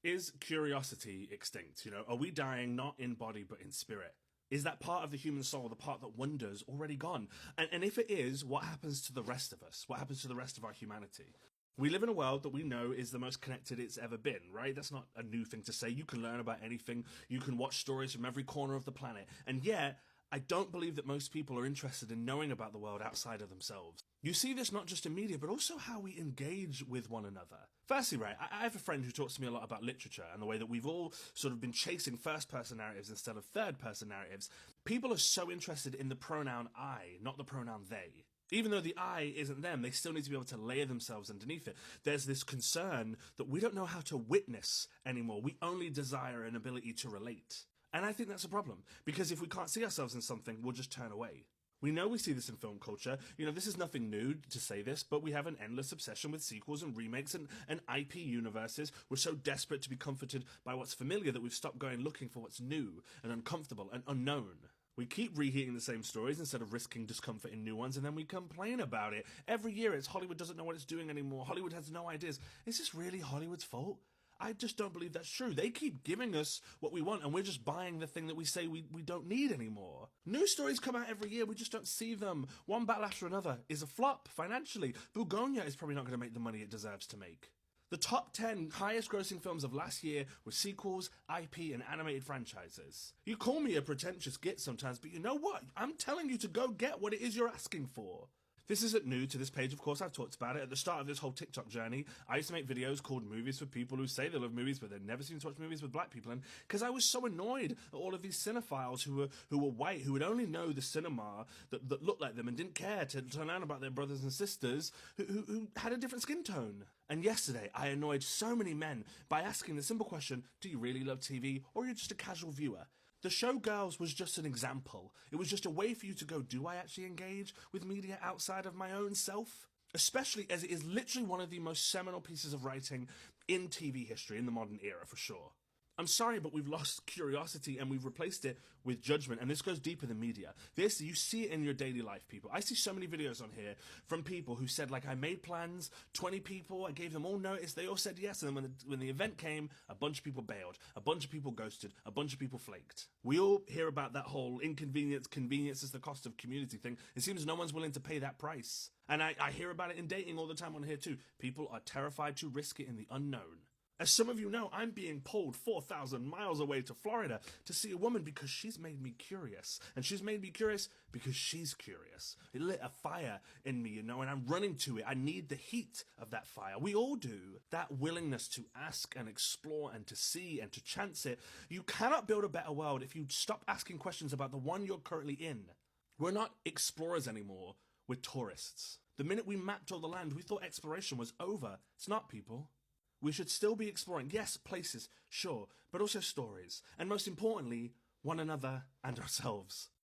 Is curiosity extinct? You know, are we dying not in body but in spirit? Is that part of the human soul, the part that wonders, already gone? And if it is, what happens to the rest of us? What happens to the rest of our humanity? We live in a world that we know is the most connected it's ever been, right? That's not a new thing to say. You can learn about anything. You can watch stories from every corner of the planet. And yet, I don't believe that most people are interested in knowing about the world outside of themselves. You see this not just in media, but also how we engage with one another. Firstly, right, I have a friend who talks to me a lot about literature and the way that we've all sort of been chasing first-person narratives instead of third-person narratives. People are so interested in the pronoun I, not the pronoun they. Even though the I isn't them, they still need to be able to layer themselves underneath it. There's this concern that we don't know how to witness anymore. We only desire an ability to relate. And I think that's a problem, because if we can't see ourselves in something, we'll just turn away. We know we see this in film culture. You know, this is nothing new to say this, but we have an endless obsession with sequels and remakes and IP universes. We're so desperate to be comforted by what's familiar that we've stopped going looking for what's new and uncomfortable and unknown. We keep reheating the same stories instead of risking discomfort in new ones, and then we complain about it. Every year it's Hollywood doesn't know what it's doing anymore. Hollywood has no ideas. Is this really Hollywood's fault? I just don't believe that's true. They keep giving us what we want, and we're just buying the thing that we say we don't need anymore. New stories come out every year, we just don't see them. One battle after another is a flop financially. Bugonia is probably not going to make the money it deserves to make. The top 10 highest grossing films of last year were sequels, IP, and animated franchises. You call me a pretentious git sometimes, but you know what? I'm telling you to go get what it is you're asking for. This isn't new to this page, of course. I've talked about it at the start of this whole TikTok journey. I used to make videos called Movies for People Who Say They Love Movies, but they've never seen to watch movies with black people. And because I was so annoyed at all of these cinephiles who were white, who would only know the cinema that looked like them and didn't care to learn about their brothers and sisters who had a different skin tone. And yesterday, I annoyed so many men by asking the simple question, do you really love TV, or are you just a casual viewer? The show Girls was just an example. It was just a way for you to go, do I actually engage with media outside of my own self? Especially as it is literally one of the most seminal pieces of writing in TV history, in the modern era, for sure. I'm sorry, but we've lost curiosity and we've replaced it with judgment, and this goes deeper than media. This, you see it in your daily life, people. I see so many videos on here from people who said, like, I made plans, 20 people, I gave them all notice, they all said yes, and then when the event came, a bunch of people bailed, a bunch of people ghosted, a bunch of people flaked. We all hear about that whole inconvenience, convenience is the cost of community thing. It seems no one's willing to pay that price. And I hear about it in dating all the time on here too. People are terrified to risk it in the unknown. As some of you know, I'm being pulled 4,000 miles away to Florida to see a woman because she's made me curious. And she's made me curious because she's curious. It lit a fire in me, you know, and I'm running to it. I need the heat of that fire. We all do. That willingness to ask and explore and to see and to chance it. You cannot build a better world if you stop asking questions about the one you're currently in. We're not explorers anymore. We're tourists. The minute we mapped all the land, we thought exploration was over. It's not, people. We should still be exploring, yes, places, sure, but also stories, and most importantly, one another and ourselves.